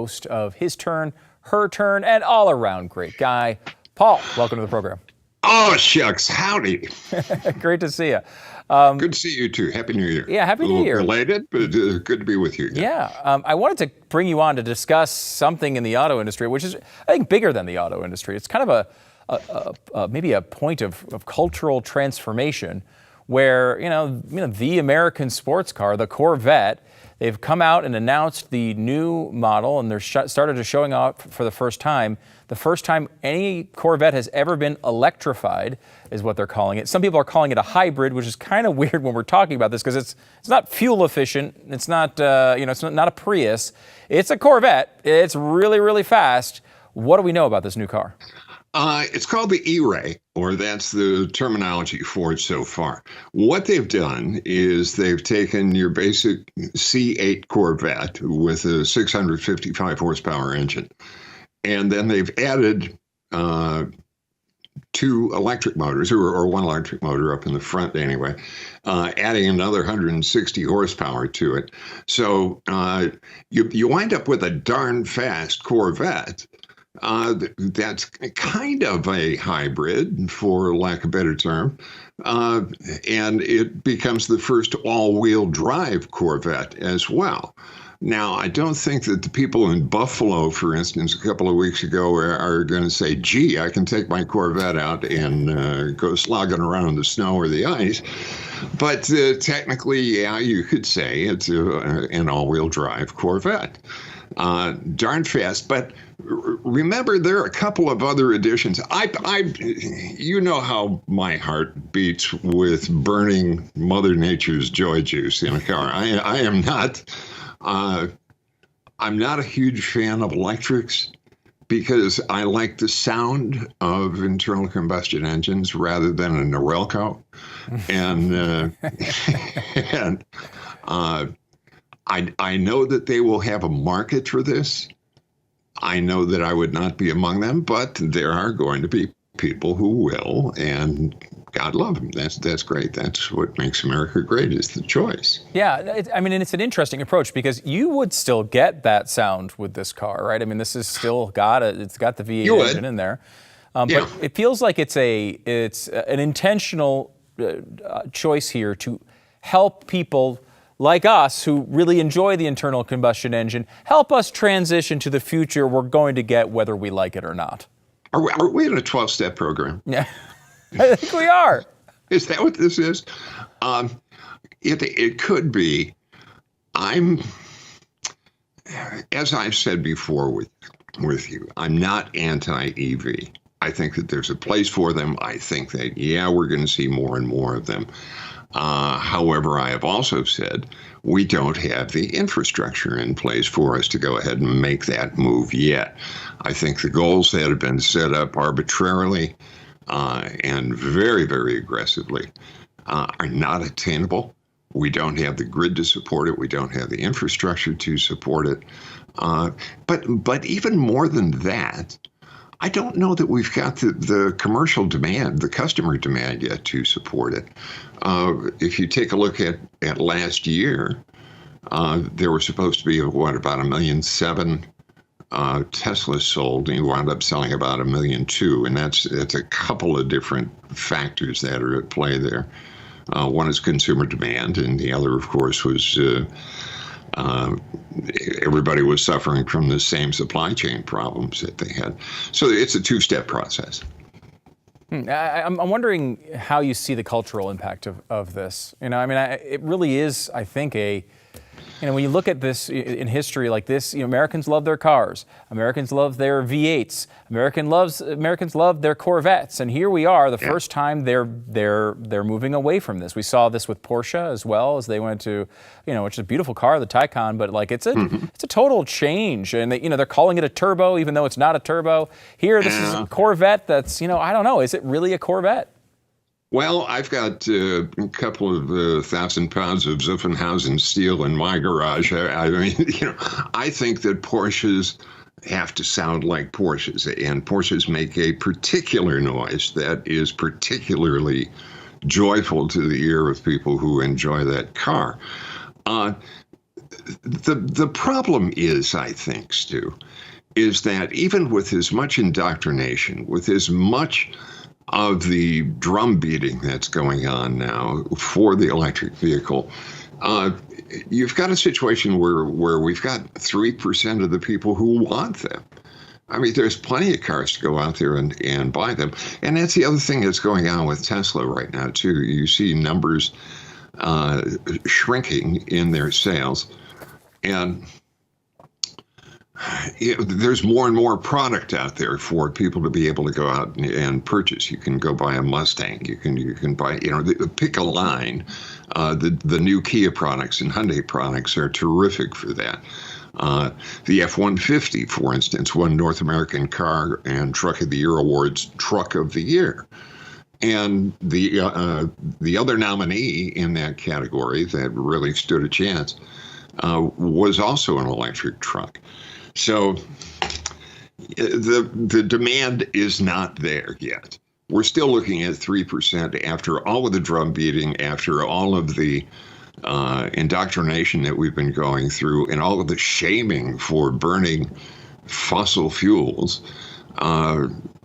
Host of His Turn, Her Turn, and all-around great guy. Paul, welcome to the program. Oh, shucks. Howdy. Great to see you. Good to see you, too. Happy New Year. Yeah, Happy New Year. Related, but good to be with you again. Yeah. I wanted to bring you on to discuss something in the auto industry, which is, I think, bigger than the auto industry. It's kind of maybe a point of cultural transformation where, the American sports car, the Corvette, they've come out and announced the new model, and they're started to showing off for the first time. The first time any Corvette has ever been electrified is what they're calling it. Some people are calling it a hybrid, which is kind of weird when we're talking about this because it's not fuel efficient. It's not it's not a Prius. It's a Corvette. It's really, really fast. What do we know about this new car? It's called the E-Ray, or that's the terminology for it so far. What they've done is they've taken your basic C8 Corvette with a 655 horsepower engine, and then they've added two electric motors, or one electric motor up in the front anyway, adding another 160 horsepower to it. So you wind up with a darn fast Corvette. That's kind of a hybrid, for lack of a better term, and it becomes the first all-wheel drive Corvette as well. Now, I don't think that the people in Buffalo, for instance, a couple of weeks ago are going to say, gee, I can take my Corvette out and go slogging around in the snow or the ice. But technically, yeah, you could say it's an all-wheel drive Corvette. Darn fast, but remember, there are a couple of other additions. You know how my heart beats with burning Mother Nature's joy juice in a car. I am not. I'm not a huge fan of electrics because I like the sound of internal combustion engines rather than a Norelco, and I know that they will have a market for this. I know that I would not be among them, but there are going to be people who will, and God love them. That's great. That's what makes America great, is the choice. Yeah, it's an interesting approach because you would still get that sound with this car, right? I mean, this is still it's got the V8 engine in there, but it feels like it's an intentional choice here to help people like us who really enjoy the internal combustion engine, help us transition to the future we're going to get whether we like it or not. Are we in a 12-step program? Yeah, I think we are. Is that what this is? It could be. As I've said before with you, I'm not anti-EV. I think that there's a place for them. I think that, we're going to see more and more of them. However, I have also said we don't have the infrastructure in place for us to go ahead and make that move yet. I think the goals that have been set up arbitrarily and very, very aggressively are not attainable. We don't have the grid to support it. We don't have the infrastructure to support it. But even more than that, I don't know that we've got the commercial demand, the customer demand yet to support it. If you take a look at last year, there were supposed to be, about 1.7 million Teslas sold, and you wound up selling about 1.2 million, and that's a couple of different factors that are at play there. One is consumer demand, and the other, of course, was everybody was suffering from the same supply chain problems that they had. So it's a two-step process. I'm wondering how you see the cultural impact of this. It really is, I think, when you look at this in history like this, Americans love their cars. Americans love their V8s. Americans love their Corvettes. And here we are, the first time they're moving away from this. We saw this with Porsche as well, as they went to, which is a beautiful car, the Taycan, but it's a total change. And they're calling it a turbo, even though it's not a turbo. Here, this is a Corvette that's, I don't know, is it really a Corvette? Well, I've got a couple of 1,000 pounds of Zuffenhausen steel in my garage. I think that Porsches have to sound like Porsches, and Porsches make a particular noise that is particularly joyful to the ear of people who enjoy that car. the problem is, I think, Stu, is that even with as much indoctrination, with as much of the drum beating that's going on now for the electric vehicle, you've got a situation where we've got 3% of the people who want them. I mean, there's plenty of cars to go out there and buy them. And that's the other thing that's going on with Tesla right now, too. You see numbers shrinking in their sales. And there's more and more product out there for people to be able to go out and purchase. You can go buy a Mustang. You can buy, pick a line. The new Kia products and Hyundai products are terrific for that. The F-150, for instance, won North American Car and Truck of the Year Awards Truck of the Year. And the other nominee in that category that really stood a chance was also an electric truck. So the demand is not there yet. We're still looking at 3% after all of the drum beating, after all of the indoctrination that we've been going through, and all of the shaming for burning fossil fuels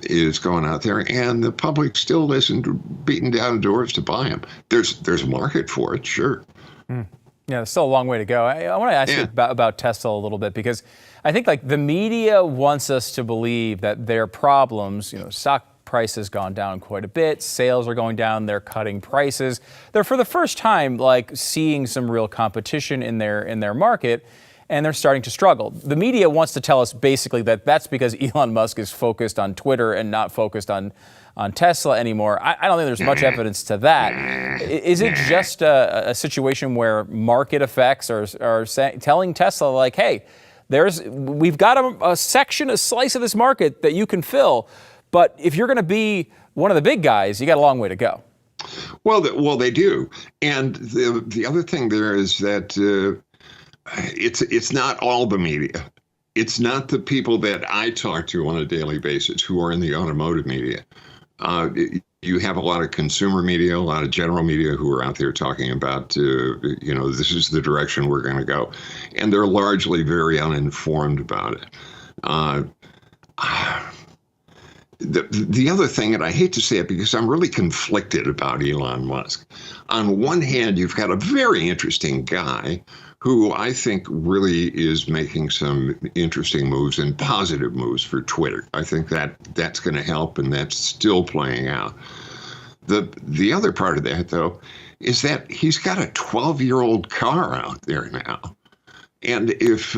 is going out there, and the public still isn't beating down doors to buy them. There's a market for it, sure. Yeah, there's still a long way to go. I want to ask you about Tesla a little bit, because I think the media wants us to believe that their problems, stock price has gone down quite a bit, sales are going down, they're cutting prices. They're for the first time seeing some real competition in their market, and they're starting to struggle. The media wants to tell us basically that that's because Elon Musk is focused on Twitter and not focused on Tesla anymore. I don't think there's much evidence to that. Is it just a situation where market effects are telling Tesla, hey, we've got a slice of this market that you can fill, but if you're going to be one of the big guys, you got a long way to go. Well, they do. And the other thing there is that it's not all the media. It's not the people that I talk to on a daily basis who are in the automotive media. You have a lot of consumer media, a lot of general media who are out there talking about, this is the direction we're going to go. And they're largely very uninformed about it. The other thing, and I hate to say it because I'm really conflicted about Elon Musk. On one hand, you've got a very interesting guy who I think really is making some interesting moves and positive moves for Twitter. I think that's going to help, and that's still playing out. The other part of that, though, is that he's got a 12-year-old car out there now. And if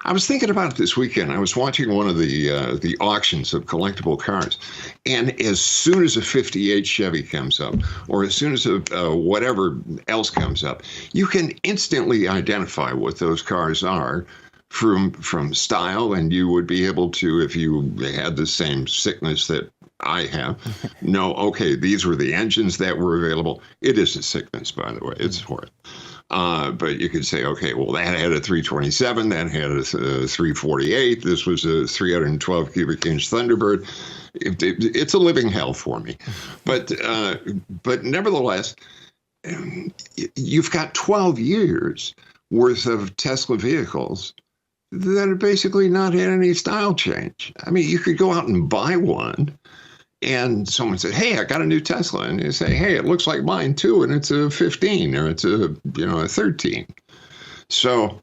I was thinking about it this weekend, I was watching one of the auctions of collectible cars, and as soon as a '58 Chevy comes up, or as soon as whatever else comes up, you can instantly identify what those cars are from style, and you would be able to, if you had the same sickness that I have, know, okay, these were the engines that were available. It is a sickness, by the way. It's horrid. But you could say, okay, well, that had a 327, that had a 348. This was a 312 cubic inch Thunderbird. It's a living hell for me. But nevertheless, you've got 12 years worth of Tesla vehicles that have basically not had any style change. I mean, you could go out and buy one, and someone said, hey, I got a new Tesla. And you say, hey, it looks like mine too. And it's a 15 or it's a 13. So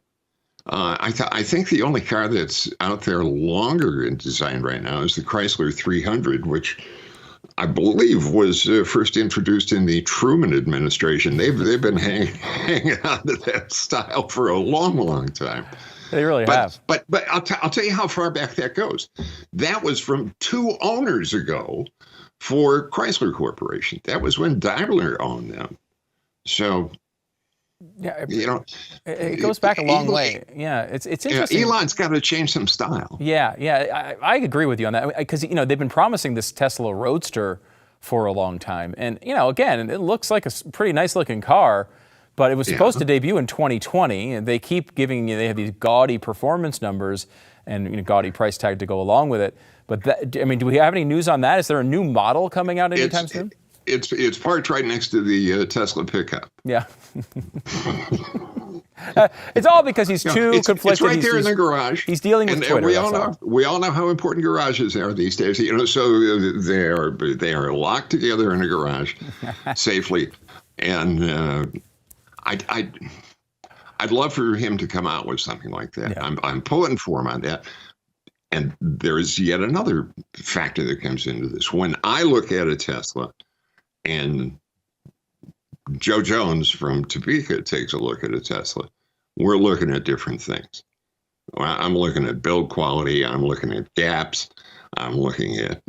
I think the only car that's out there longer in design right now is the Chrysler 300, which I believe was first introduced in the Truman administration. They've been hanging on to that style for a long, long time. They really have. But I'll tell you how far back that goes. That was from 2 owners ago for Chrysler Corporation. That was when Daimler owned them. So, yeah, it goes back a long way. Yeah, it's interesting. Elon's got to change some style. Yeah, I agree with you on that, because they've been promising this Tesla Roadster for a long time, and again, it looks like a pretty nice looking car. But it was supposed to debut in 2020, and they keep giving they have these gaudy performance numbers and gaudy price tag to go along with it. But do we have any news on that? Is there a new model coming out anytime soon? It's parked right next to the Tesla pickup. Yeah. It's all because he's too conflicted. It's right there in the garage. He's dealing with Twitter. And we all know how important garages are these days. So they are locked together in a garage safely. And I'd love for him to come out with something like that. Yeah. I'm pulling for him on that. And there's yet another factor that comes into this. When I look at a Tesla, and Joe Jones from Topeka takes a look at a Tesla, we're looking at different things. I'm looking at build quality. I'm looking at gaps. I'm looking at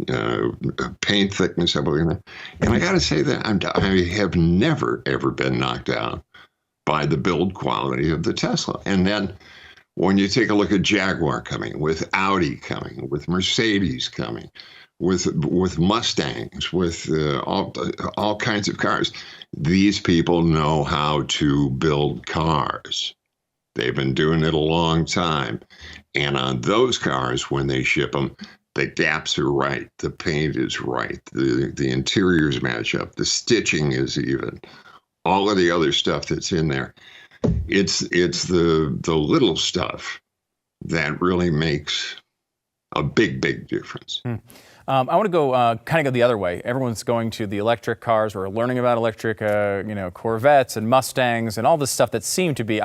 paint thickness. I'm looking at, and I got to say that I have never, ever been knocked out by the build quality of the Tesla. And then when you take a look at Jaguar coming, with Audi coming, with Mercedes coming, with Mustangs, with all kinds of cars, these people know how to build cars. They've been doing it a long time. And on those cars, when they ship them, the gaps are right, the paint is right, the interiors match up, the stitching is even. All of the other stuff that's in there, it's the little stuff that really makes a big, big difference. I want to go kind of go the other way. Everyone's going to the electric cars. We're learning about electric, Corvettes and Mustangs and all this stuff that seemed to be,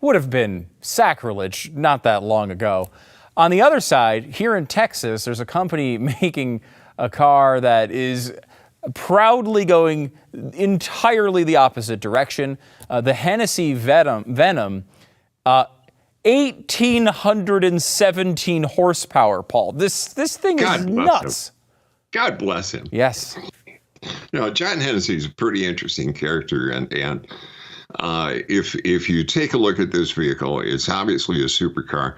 would have been sacrilege not that long ago. On the other side, here in Texas, there's a company making a car that is proudly going entirely the opposite direction. The Hennesey Venom, 1,817 horsepower, Paul. This thing is nuts. God bless him. Yes. John Hennessey is a pretty interesting character, and if you take a look at this vehicle, it's obviously a supercar.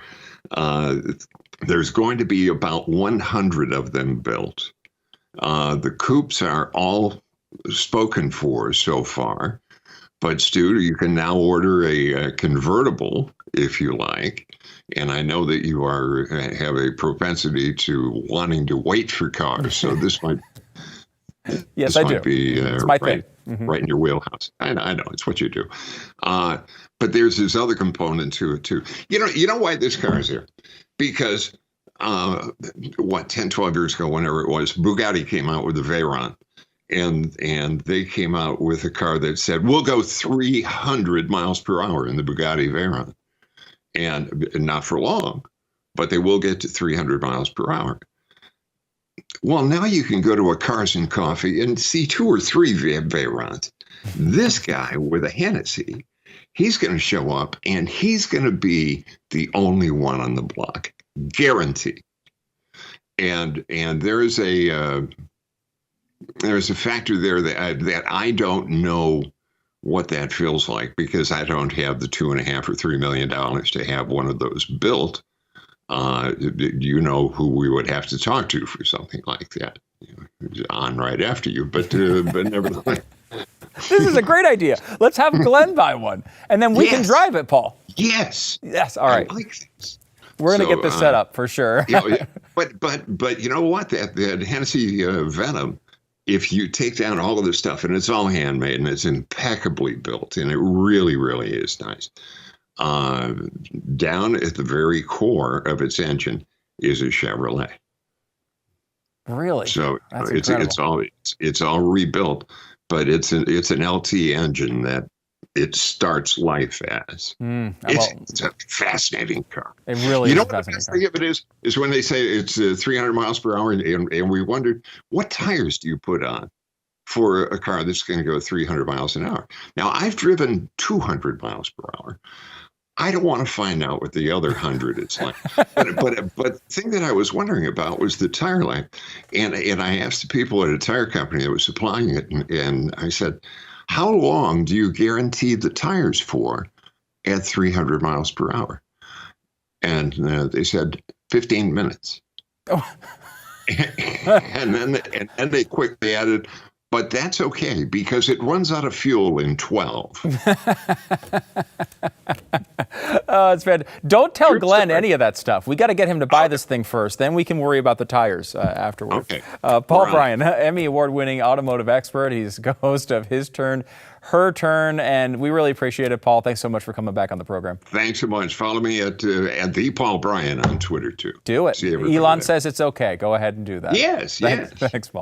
There's going to be about 100 of them built. The coupes are all spoken for so far, but Stu, you can now order a convertible if you like. And I know that you have a propensity to wanting to wait for cars, so this might yes, this I might do. be it's my thing. Right in your wheelhouse. I know it's what you do. But there's this other component to it too. You know why this car is here? Because 10, 12 years ago, whenever it was, Bugatti came out with the Veyron. And they came out with a car that said, we'll go 300 miles per hour in the Bugatti Veyron. And not for long, but they will get to 300 miles per hour. Well, now you can go to a Cars and Coffee and see 2 or 3 Veyrons. This guy with a Hennessey, he's going to show up and he's going to be the only one on the block, guaranteed. And there's a factor there that I don't know what that feels like, because I don't have the $2.5 or $3 million to have one of those built. You know who we would have to talk to for something like that. On right after you, but nevertheless. This is a great idea. Let's have Glenn buy one, and then we can drive it, Paul. Yes. All right. I like this. We're going to get this set up for sure. But you know what? That Hennesey Venom, if you take down all of this stuff, and it's all handmade and it's impeccably built, and it really, really is nice. Down at the very core of its engine is a Chevrolet. Really? So it's all rebuilt, but it's an LT engine that it starts life as. It's a fascinating car. It really is. You know what the best thing of it is when they say it's 300 miles per hour, and we wondered, what tires do you put on for a car that's going to go 300 miles an hour? Now, I've driven 200 miles per hour. I don't want to find out what the other 100 it's like. But the thing that I was wondering about was the tire life. And I asked the people at a tire company that was supplying it, and I said, how long do you guarantee the tires for at 300 miles per hour? And they said 15 minutes. Oh. and then they quickly added, but that's okay because it runs out of fuel in 12. It's bad. Don't tell True Glenn story. any of that stuff. We got to get him to buy this thing first. Then we can worry about the tires afterwards. Okay. Paul Right. Bryan, Emmy award-winning automotive expert. He's host of His Turn, Her Turn, and we really appreciate it. Paul, thanks so much for coming back on the program. Thanks so much. Follow me at the Paul Bryan on Twitter too. Do it. See everybody Elon there. says it's okay. Go ahead and do that. Yes, yes. Thanks, Paul.